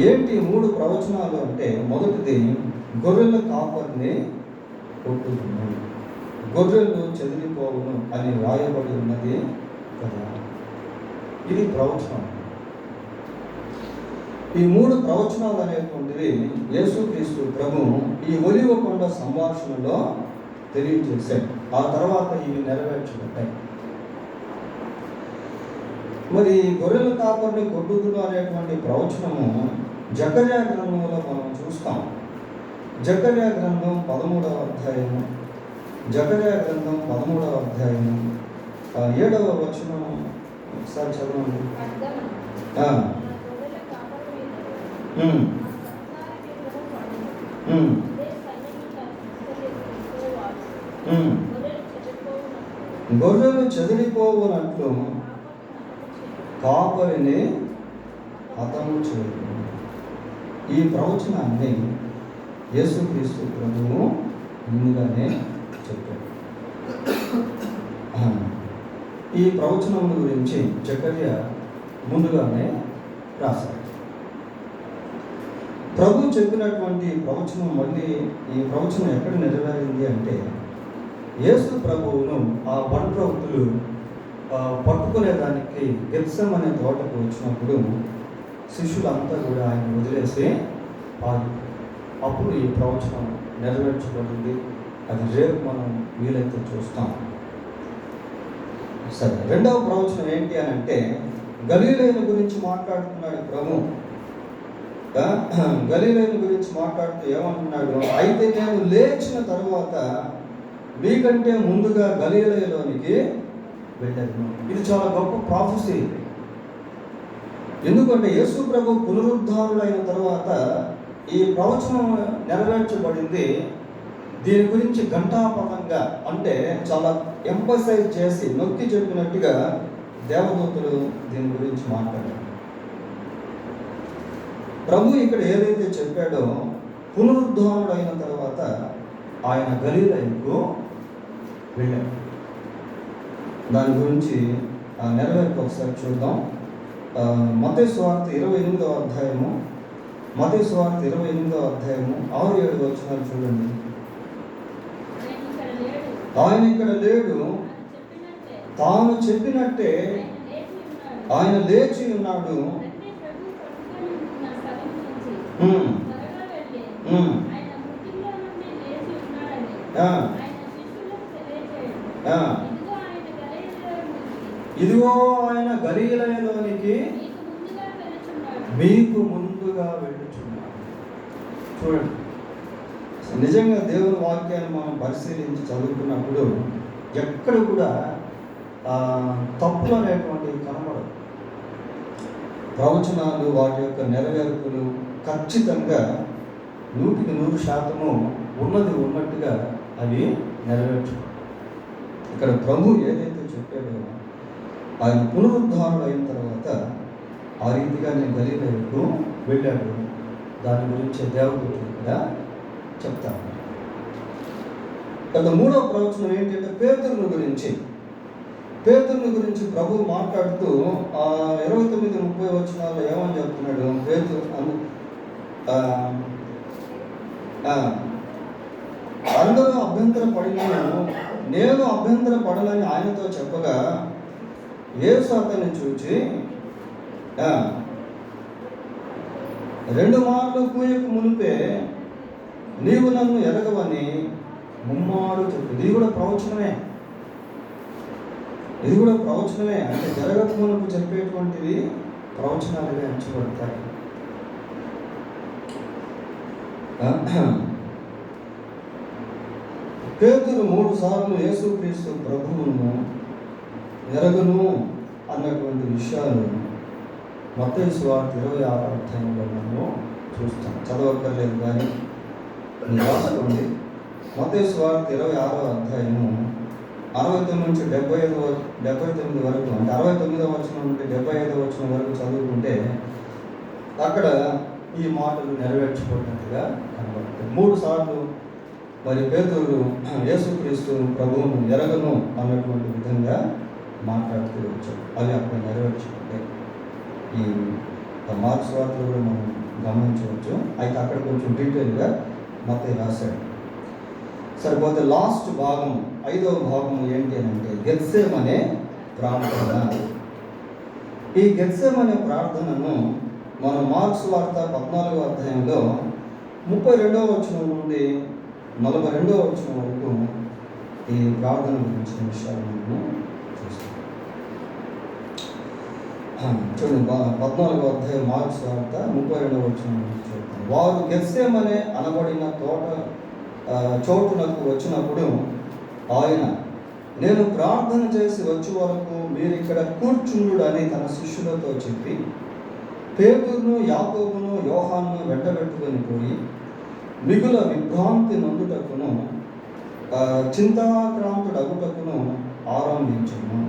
ఏంటి 3 ప్రవచనాలు అంటే, మొదటిది గొర్రెల కాపరిని కొట్టుకున్నాడు, గొర్రెలు చెదిరిపోవును అని రాయబడి ఉన్నది కదా. ఇది ప్రవచనం. ఈ 3 ప్రవచనాలు అనేటువంటివి యేసుక్రీస్తు ప్రభు ఈ ఒలీవ కొండ సంభాషణలో తెలియజేశాడు. ఆ తర్వాత ఇవి నెరవేర్చబడ్డాయి. మరి గొర్రెల కాపరిని కొట్టుదును అనేటువంటి ప్రవచనము జకర్యా గ్రంథంలో మనం చూస్తాం. జకర్యా గ్రంథం 13వ అధ్యాయము, జకర్యా గ్రంథం 13వ అధ్యాయము 7వ వచనం ఒకసారి చదవండి. గొర్రెలు చెదిరిపోవునట్లు కాపరిని హతము చేయు. ఈ ప్రవచనాన్ని యేసుక్రీస్తు ప్రభువు ముందుగానే చెప్పాడు. ఈ ప్రవచనం గురించి జకర్యా ముందుగానే రాశాడు. ప్రభు చెప్పినటువంటి ప్రవచనం మళ్ళీ ఈ ప్రవచనం ఎక్కడ నెరవేరింది అంటే, యేసు ప్రభువును ఆ బంట్రౌతులు పట్టుకునేదానికి గెత్సెమనే అనే తోటకు వచ్చినప్పుడు శిష్యులంతా కూడా ఆయన వదిలేసి ఆగి, అప్పుడు ఈ ప్రవచనం నెరవేర్చబడింది. అది రేపు మనం వీలైతే చూస్తాం. సరే, 2వ ప్రవచనం ఏంటి అని అంటే, గలిలయను గురించి మాట్లాడుతున్నాడు ప్రభు. గలిలయను గురించి మాట్లాడుతూ ఏమంటున్నాడు, అయితే నేను లేచిన తరువాత మీకంటే ముందుగా గలిలయలోనికి వెళ్ళాను. ఇది చాలా గొప్ప ప్రాఫెసీ. ఎందుకంటే యేసు ప్రభు పునరుద్ధారుడైన తర్వాత ఈ ప్రవచనం నెరవేర్చబడింది. దీని గురించి ఘంటాపథంగా, అంటే చాలా ఎంఫసైజ్ చేసి నొక్కి చెప్పినట్టుగా దేవదూతలు దీని గురించి మాట్లాడారు. ప్రభు ఇక్కడ ఏదైతే చెప్పాడో, పునరుద్ధారుడైన తర్వాత ఆయన గలిలయకు వెళ్ళాడు. దాని గురించి నెరవేర్పు ఒకసారి చూద్దాం. మత్తయి సువార్త 28వ అధ్యాయము, మత్తయి సువార్త 28వ అధ్యాయము 6-7 వచనాలు చూడండి. ఆయన ఇక్కడ లేడు, తాను చెప్పినట్టే ఆయన లేచి ఉన్నాడు. ఇదిగో ఆయన గలిలయలోనికి మీకు ముందుగా వెళ్ళుచున్నాడు. చూడండి, నిజంగా దేవుని వాక్యాన్ని మనం పరిశీలించి చదువుకున్నప్పుడు ఎక్కడ కూడా తప్పులు అనేటువంటివి కనబడదు. ప్రవచనాలు, వాటి యొక్క నెరవేర్పులు ఖచ్చితంగా 100% ఉన్నది ఉన్నట్టుగా అవి నెరవేర్చు. ఇక్కడ ప్రభు ఏదైతే చెప్పాడో, ఆయన పునరుద్ధారుడు అయిన తర్వాత ఆ రీతిగా నేను గలిలయకు వెళ్ళాడు. దాని గురించి దేవదూతలు ఇక్కడ చెప్తాను. తర్వాత 3వ ప్రవచనం ఏంటంటే పేతురుని గురించి. పేతురుని గురించి ప్రభు మాట్లాడుతూ 29-30 వచనాల్లో ఏమని చెప్తున్నాడు? ఆ, ఆ, అందరూ అభ్యంతర పడినాను, నేను అభ్యంతర పడనని ఆయనతో చెప్పగా యేసు అతన్ని చూచి రెండు మార్లు కూయకు మునిపే నీవు నన్ను ఎరగవని ముమ్మారు చెప్పు. ఇది కూడా ప్రవచనమే, ఇది కూడా ప్రవచనమే. అంటే జరగక మునుపు చెప్పేటువంటివి ప్రవచనాలుగా ఎంచబడతాయి. పేతురు 3 సార్లు యేసుక్రీస్తు ప్రభువును ఎరగను అన్నటువంటి విషయాలు మత్తయి సువార్త 26వ అధ్యాయంలో మనం చూస్తాం. చదవక్కర్లేదు కానీ మీరు రాసుకోండి. మత్తయి సువార్త 26వ అధ్యాయము 69 నుంచి 79 వరకు, అంటే 69వ వచనం నుండి 75వ వచనం వరకు చదువుకుంటే అక్కడ ఈ మాటలు నెరవేర్చబడినట్టుగా కనబడుతుంది. 3 సార్లు మరి పేతురు యేసుక్రీస్తు ప్రభువును ఎరగను అన్నటువంటి విధంగా మాట్లాడుతూ వచ్చాడు. అవి అక్కడ నెరవేర్చుకుంటే ఈ మార్క్స్ వార్తలు కూడా మనం గమనించవచ్చు. అయితే అక్కడ కొంచెం డీటెయిల్గా మత్తయి రాశాడు. సరిపోతే లాస్ట్ భాగం, 5వ భాగం ఏంటి అని అంటే గెత్సేమనే ప్రార్థన. ఈ గెత్సేమనే ప్రార్థనను మనం మార్క్స్ వార్త 14వ అధ్యాయంలో 32వ వచనం నుండి 42వ వచనం వరకు ఈ ప్రార్థన గురించిన విషయాలు మనం చూస్తాం. చూడండి, 14వ అధ్యాయం మార్క్స్ వార్త 32వ వచనం నుంచి చూద్దాం. వారు గెత్సేమనే అనబడిన చోటునకు వచ్చినప్పుడు ఆయన, నేను ప్రార్థన చేసి వచ్చే వరకు మీరు ఇక్కడ కూర్చుండు అని తన శిష్యులతో చెప్పి పేతురును యాకోబును యోహానును వెంటబెట్టుకొని పోయి మిగుల విభ్రాంతి నందుటకును చింతాక్రాంతుడగుటకును ఆరంభించును.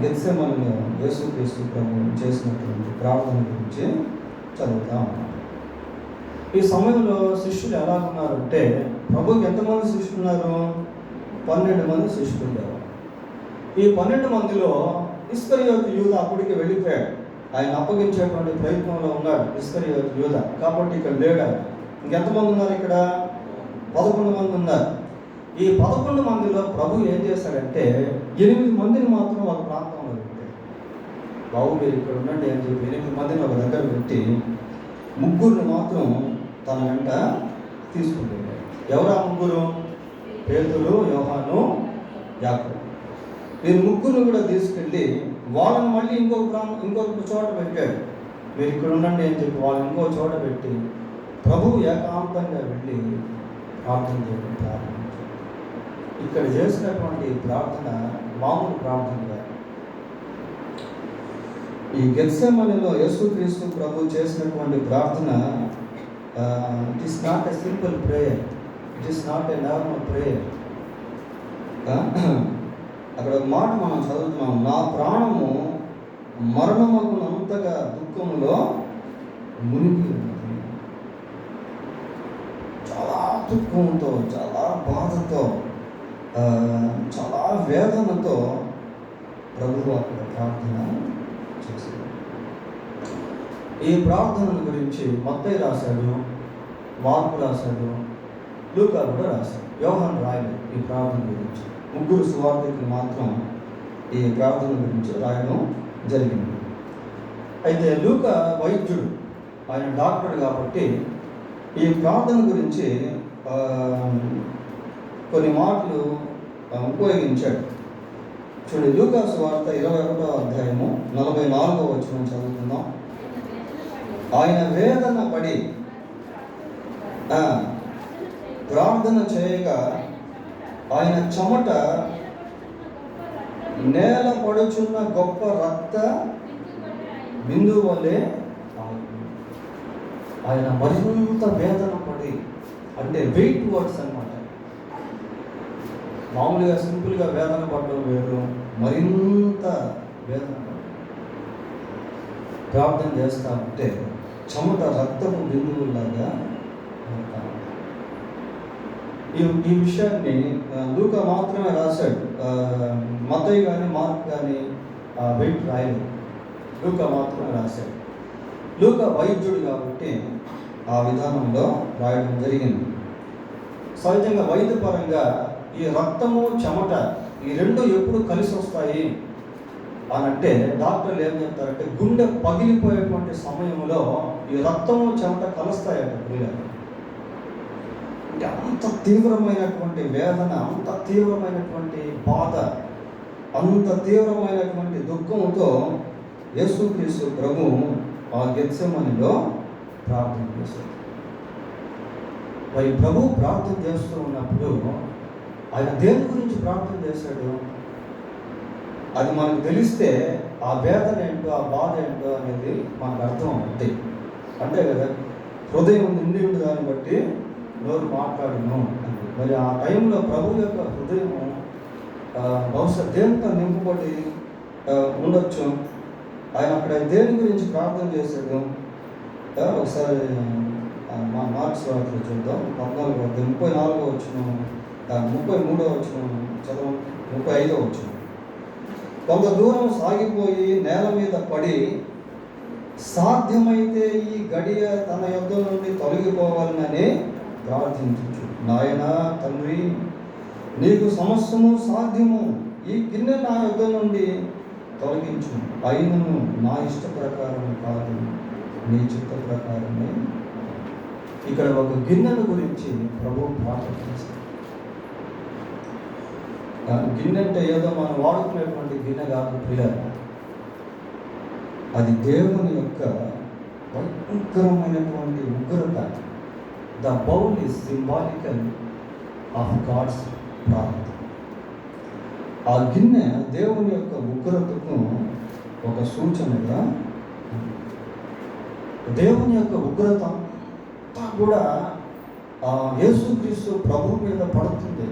గెత్సేమనెలో యేసుక్రీస్తు ప్రభువు చేసినటువంటి ప్రార్థన గురించి చదువుతా ఉన్నాం. ఈ సమయంలో శిష్యులు ఎలా ఉన్నారంటే, ప్రభుకి ఎంతమంది శిష్యులు ఉన్నారు? 12 మంది శిష్యులు ఉండేవారు. ఈ 12 మందిలో ఇస్కరియోతు యూద అప్పటికి వెళ్ళిపోయాడు. ఆయన అప్పగించేటువంటి ప్రయత్నంలో ఉన్నాడు ఇస్కరియోతు యూద. కాబట్టి ఇక్కడ లేడు. ఇంకెంతమంది ఉన్నారు? ఇక్కడ 11 మంది ఉన్నారు. ఈ 11 మందిలో ప్రభు ఏం చేశాడంటే 8 మందిని మాత్రం ఒక ప్రాంతంలో పెట్టాడు. బాబు మీరు ఇక్కడ ఉండండి అని చెప్పి 8 మందిని ఒక దగ్గర పెట్టి 3 మాత్రం తన వెంట తీసుకుంటాడు. ఎవరా 3? పేతురు, యోహాను, యాకోబు. వీరు 3 కూడా తీసుకెళ్ళి వాళ్ళని మళ్ళీ ఇంకొక చోట పెట్టాడు. మీరు ఇక్కడ ఉండండి అని చెప్పి వాళ్ళని ఇంకో చోట పెట్టి ప్రభువు ఏకాంతంగా వెళ్ళి ప్రార్థన చేయడం ప్రారంభించాడు. ఇక్కడ చేసినటువంటి ప్రార్థన మామూలు ప్రార్థన కాదు. ఈ గెత్సేమనెలో యేసుక్రీస్తు ప్రభు చేసినటువంటి ప్రార్థన it is not a simple prayer, it is not a normal prayer. అక్కడ ఒక మాట మనం చదువుతున్నాం, నా ప్రాణము మరణమగునంతగా దుఃఖములో మునిగి ఉన్నది. చాలా దుఃఖంతో, చాలా బాధతో, చాలా వేదనతో ప్రభువు అక్కడ ప్రార్థన చేశాడు. ఈ ప్రార్థన గురించి మత్తయి రాశాడు, మార్కు రాశాడు, లూకా కూడా రాశాడు. యోహాను రాయలేదు ఈ ప్రార్థన గురించి. 3 సువార్తికులు మాత్రం ఈ ప్రార్థన గురించి రాయడం జరిగింది. అయితే లూకా వైద్యుడు, ఆయన డాక్టర్ కాబట్టి ఈ ప్రార్థన గురించి కొన్ని మాటలు ఉపయోగించాడు. చూడండి, లూకా సువార్త 21వ అధ్యాయము 44వ వచనం చదువుకుందాం. ఆయన వేదన పడి ప్రార్థన చేయగా ఆయన చెమట నేల పడుచున్న గొప్ప రక్త బిందువు వలె ఆయన మరింత వేదన పడి, అంటే వెయిట్ వర్డ్స్ అన్నమాట. మామూలుగా సింపుల్గా వేదన పడడం వేరు, మరింత వేదన ప్రార్థన చేస్తా ఉంటే చెమట రక్తపు బిందువులాగా ఈ విషయాన్ని లూకా మాత్రమే రాశాడు. మత్తయి కానీ మార్క్ కానీ వెయిట్ రాయలేదు, లూకా మాత్రమే రాశాడు. లూకా వైద్యుడు కాబట్టి ఆ విధానంలో రాయడం జరిగింది. సహజంగా వైద్యపరంగా ఈ రక్తము చెమట ఈ రెండు ఎప్పుడు కలిసి వస్తాయి అని అంటే డాక్టర్లు ఏం చెప్తారంటే గుండె పగిలిపోయేటువంటి సమయంలో ఈ రక్తము చెమట కలుస్తాయట పిల్లలు. అంటే అంత తీవ్రమైనటువంటి వేదన, అంత తీవ్రమైనటువంటి బాధ, అంత తీవ్రమైనటువంటి దుఃఖంతో యేసుక్రీస్తు ప్రభు ఆ గెత్సెమనీలో ప్రార్థన చేశాడు. మరి ప్రభు ప్రార్థన చేస్తూ ఉన్నప్పుడు ఆయన దేని గురించి ప్రార్థన చేశాడు అది మనకు తెలిస్తే ఆ వేదన ఏంటో ఆ బాధ ఏంటో అనేది మనకు అర్థం అవుతుంది. అంతే కదా, హృదయం నిండి ఉండి దాన్ని బట్టి నోరు మాట్లాడను. మరి ఆ టైంలో ప్రభు యొక్క హృదయము బహుశా దేనితో నింపబడి ఉండొచ్చు. ఆయన అక్కడ దేని గురించి ప్రార్థన చేశాడు ఒకసారి మార్క్స్ వార్తలు చూద్దాం. 14 34 వచ్చిన 33 వచ్చిన చదవం 35 వచ్చిన. కొంత దూరం సాగిపోయి నేల మీద పడి సాధ్యమైతే ఈ గడియ తన యొద్ద నుండి తొలగిపోవాలని ప్రార్థించు. నాయనా తండ్రి, నీకు సమస్తము సాధ్యము, ఈ గిన్నె నా యొద్ద నుండి తొలగించు, అయినను నా ఇష్ట ప్రకారం కాదు, నీ చిత్త ప్రకారమే. ఇక్కడ ఒక గిన్నెను గురించి ప్రభు ప్రార్థన చేశారు. గిన్నె అంటే ఏదో మనం వాడుకునేటువంటి గిన్నె కాదు పిల్లలు, అది దేవుని యొక్క భయంకరమైనటువంటి ఉగ్రత. The bowl is symbolical of God's ప్రార్థన. ఆ గిన్నె దేవుని యొక్క ఉగ్రతకు ఒక సూచనగా, దేవుని యొక్క ఉగ్రత అంతా కూడా యేసుక్రీస్తు ప్రభు మీద పడుతుంది.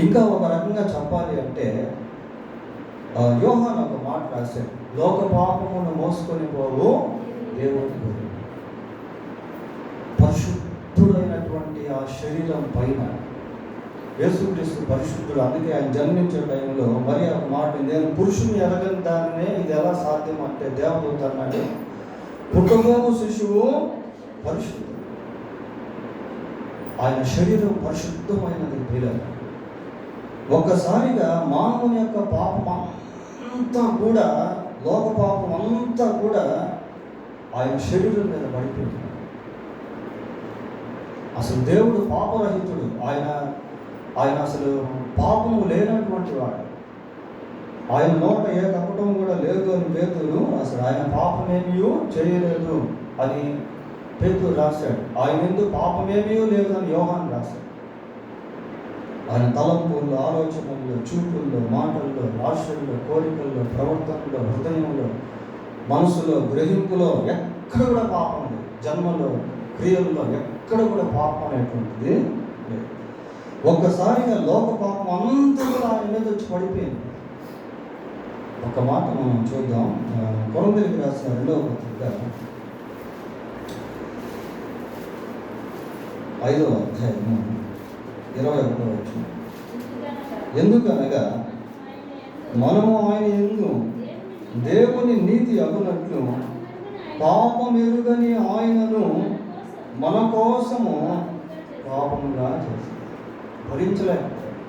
ఇంకా ఒక రకంగా చెప్పాలి అంటే యోహాను ఒక మాట రాశాడు, లోక పాపమును మోసుకొని పోవు దేవుని పరిశుద్ధుడైనటువంటి ఆ శరీరం పైన యేసుక్రీస్తు పరిశుద్ధుడు. అందుకే ఆయన జన్మించే టైంలో మరి ఒక మాట, నేను పురుషుని ఎరగని దానినే ఇది ఎలా సాధ్యం అంటే దేవదూత అన్నాడు, పుట్టబోవు శిశువు పరిశుద్ధుడు. ఆయన శరీరం పరిశుద్ధమైనది పిల్లలు. ఒక్కసారిగా మానవుని యొక్క పాపం అంతా కూడా, లోక పాపం అంతా కూడా ఆయన శరీరం మీద పడిపోయింది. అసలు దేవుడు పాపరహితుడు. ఆయన అసలు పాపము లేనటువంటి వాడు. ఆయన నోట ఏ కపటం కూడా లేదు అని పేతురు, అసలు ఆయన పాపమేమీ చేయలేదు అని పేతురు రాశాడు. ఆయన ఎందుకు పాపమేమీ లేదు అని యోహాను రాశాడు. ఆయన తలంపుల్లో, ఆలోచనల్లో, చూపుల్లో, మాటల్లో, ఆశల్లో, కోరికల్లో, ప్రవర్తనలో, హృదయంలో, మనసులో, గ్రహింపులో ఎక్కడ కూడా పాపం లేదు. జన్మలో, క్రియల్లో ఎక్కడ కూడా పాపం అనేటువంటిది లేదు. ఒక్కసారిగా లోక పాపం అంతా కూడా ఆయన మీద వచ్చి పడిపోయింది. ఒక మాట మనం చూద్దాం. కొరింథీయులకు రాసిన 2వ పత్రిక 5వ అధ్యాయము 21వ వచనం. ఎందుకనగా మనము ఆయన యందు దేవుని నీతి అగునట్లు పాపమెరుగని ఆయనను మన కోసము పాపముగా చేసి భరించలేకపోయాడు.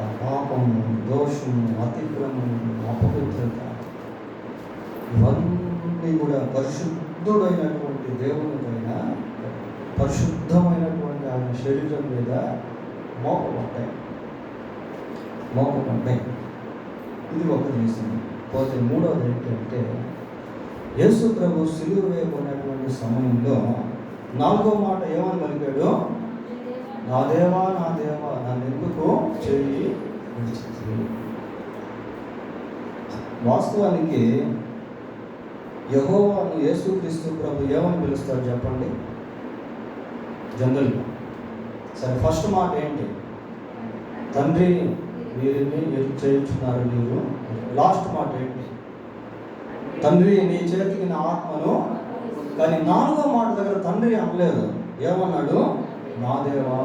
ఆ పాపము, దోషము, అతిక్రమము, అపవిత్రత ఇవన్నీ కూడా పరిశుద్ధుడైనటువంటి దేవుని పైన, పరిశుద్ధమైనటువంటి ఆయన శరీరం మీద మోపబడ్డాయి. ఇది ఒక రీజన్. పోతే మూడవది ఏంటంటే, యేసు ప్రభు సిలువ వేయబడినటువంటి సమయంలో 4వ మాట ఏమని పలికాడు? నా దేవా నా దేవా నన్ను ఎందుకు చేయి విడిచితివి. వాస్తవానికి యెహోవాను యేసుక్రీస్తు ప్రభు ఏమని పిలుస్తాడు చెప్పండి జనరల్గా? సరే, ఫస్ట్ మాట ఏంటి? తండ్రి వీరిని చేయించున్నారు మీరు. లాస్ట్ మాట ఏంటి? తండ్రి నీ చేతికి నా ఆత్మను. కానీ 4వ మాట దగ్గర తండ్రి అనలేదు. ఏమన్నాడు? నా దేవా.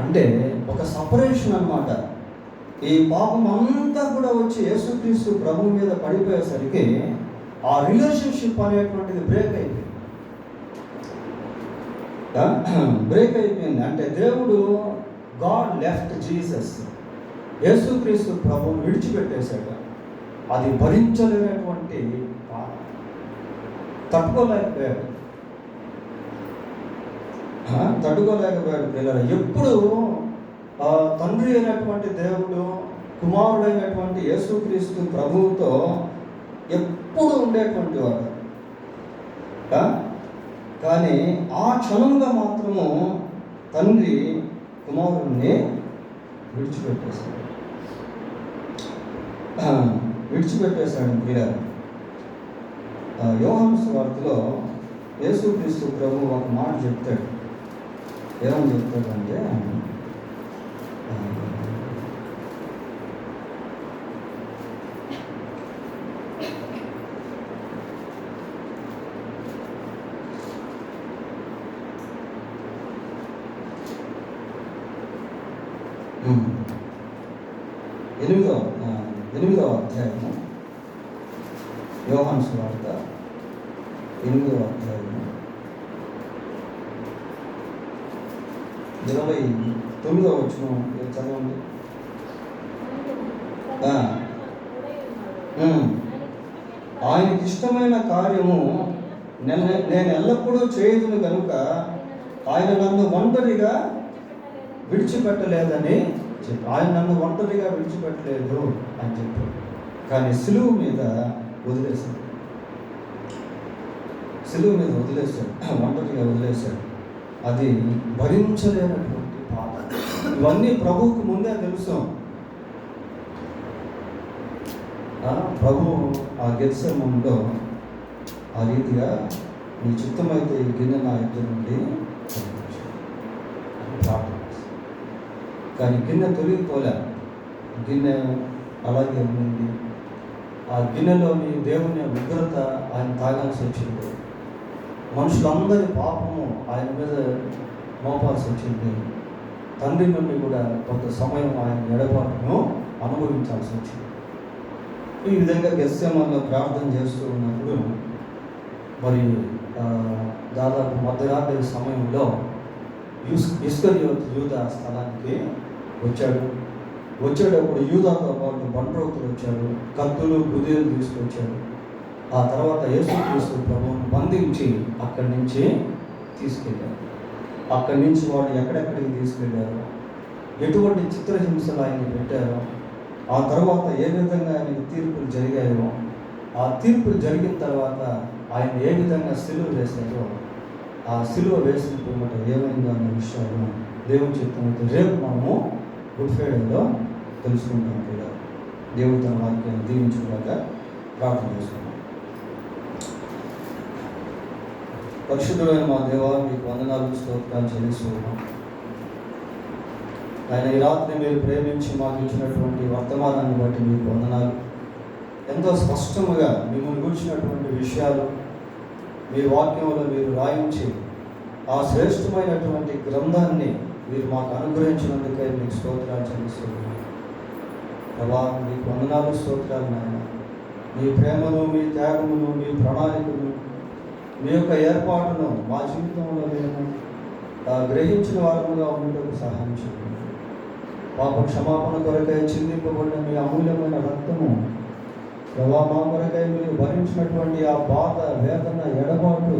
అంటే ఒక సపరేషన్ అన్నమాట. ఈ పాపం అంతా కూడా వచ్చి యేసుక్రీస్తు ప్రభు మీద పడిపోయేసరికి ఆ రిలేషన్షిప్ అనేటువంటిది బ్రేక్ అయిపోయింది. అంటే దేవుడు, గాడ్ లెఫ్ట్ జీసస్, యేసుక్రీస్తు ప్రభువుని విడిచిపెట్టేశాడు. అది భరించలేనటువంటి తట్టుకోలేకపోయాడు పిల్లలు. ఎప్పుడు తండ్రి అయినటువంటి దేవుడు కుమారుడైనటువంటి యేసుక్రీస్తు ప్రభువుతో ఎప్పుడు ఉండేటువంటి వాడు. కానీ ఆ క్షణంగా మాత్రము తండ్రి కుమారుడిని విడిచిపెట్టేశాడు పిల్లలు. యోహాను సువార్తలో యేసుక్రీస్తు ప్రభు ఒక మాట చెప్తాడు. ఏమని చెప్తాడంటే, ఎనిమిదవ అధ్యాయము, యోహాను సువార్త 8వ అధ్యాయము 29వ వచనం చదవండి. ఆయనకి ఇష్టమైన కార్యము నేను ఎల్లప్పుడూ చేయదును కనుక ఆయన నన్ను ఒంటరిగా విడిచిపెట్టలేదని చెప్పి, ఆయన నన్ను ఒంటరిగా విడిచిపెట్టలేదు అని చెప్పాడు. కానీ సిలువ మీద వదిలేశాడు, ఒంటరిగా వదిలేశాడు. అది భరించలేనటువంటి బాధ. ఇవన్నీ ప్రభువుకు ముందే తెలుసు. ప్రభు ఆ గెత్సేమనెలో ఆ రీతిగా, నీ చిత్తమైతే ఈ గిన్నె నా ఎదురు నుండి ప్రార్థన. కానీ గిన్నె తొలగిపోలే, గిన్నె అలాగే ఉంది. ఆ గిన్నెలోని దేవుని ఉగ్రత ఆయన తాగాల్సి వచ్చింది. మనుషులందరి పాపము ఆయన మీద మోపాల్సి వచ్చింది. తండ్రి నుండి కూడా కొంత సమయం ఆయన ఎడబాటును అనుభవించాల్సి వచ్చింది. ఈ విధంగా గెత్సేమనెలో ప్రార్థన చేస్తూ ఉన్నప్పుడు మరి దాదాపు మధ్యరాత్రి సమయంలో ఇస్కరియోతు యూదా స్థలానికి వచ్చేటప్పుడు యూదాతో పాటు బంట్రోతులు వచ్చాడు, కత్తులు గుదిలు తీసుకొచ్చాడు. ఆ తర్వాత యేసుక్రీస్తు ప్రభువును బంధించి అక్కడి నుంచి తీసుకెళ్ళారు. అక్కడి నుంచి వాళ్ళు ఎక్కడెక్కడికి తీసుకెళ్ళారు, ఎటువంటి చిత్రహింసలు ఆయన పెట్టారో, ఆ తర్వాత ఏ విధంగా ఆయనకి తీర్పులు జరిగాయో, ఆ తీర్పులు జరిగిన తర్వాత ఆయన ఏ విధంగా సిలువ వేశారో, ఆ సిలువ వేసిన పిమ్మట ఏమైందో అన్న విషయాలు దేవుని చిత్తమైతే రేపు మనము గుడ్ ఫ్రైడేలో తెలుసుకుంటాం కూడా. దేవుడు తన వాక్యాన్ని దీవించుకున్నాక ప్రార్థన చేసుకున్నాం. పరిశుద్ధుడైన మా దేవా, మీకు వందనాలు స్తోత్రాలు చెల్లిస్తున్నాం. ఆయన ఈ రాత్రి మీరు ప్రేమించి మాకు ఇచ్చినటువంటి వర్తమానాన్ని బట్టి మీకు వందనాలు. ఎంతో స్పష్టముగా మిమ్మల్ని గురించినటువంటి విషయాలు మీ వాక్యంలో మీరు రాయించి ఆ శ్రేష్టమైనటువంటి గ్రంథాన్ని మీరు మాకు అనుగ్రహించినందుకే మీకు స్తోత్రాలు చెల్లిస్తున్నాను. ప్రభా, మీకు వందనాలు స్తోత్రాలు నాయన. మీ ప్రేమను, మీ త్యాగమును, మీ ప్రణాళికను, మీ యొక్క ఏర్పాటును మా జీవితంలో మేము గ్రహించిన వారముగా ఉండటకు సహాయం చేయండి. పాప క్షమాపణ కొరకై చిందింపబడిన మీ అమూల్యమైన రక్తము ప్రభా, మా కొరకై మీరు భరించినటువంటి ఆ బాధ, వేదన, ఎడబాటు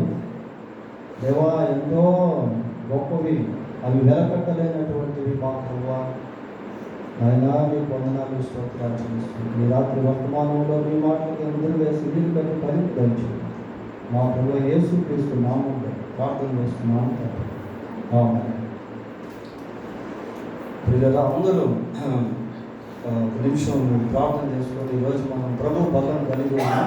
దేవా ఎంతో గొప్పవి, అవి వెలకట్టలేనటువంటివి మా ప్రభా. ఆయన మీకు వందనాలు స్తోత్రాలు చెల్లిస్తుంది. ఈ రాత్రి వర్తమానంలో మీ మాటలకు ఎదురు వేసి నీళ్ళు కట్టి పరిమితించు. మా ప్రభు యేసుక్రీస్తు నామములో ప్రార్థన చేస్తున్నాను. పిల్లలు అందరూ ఒక నిమిషం ప్రార్థన చేసుకొని ఈరోజు మనం ప్రభు బలం కలిగి ఉన్నాం.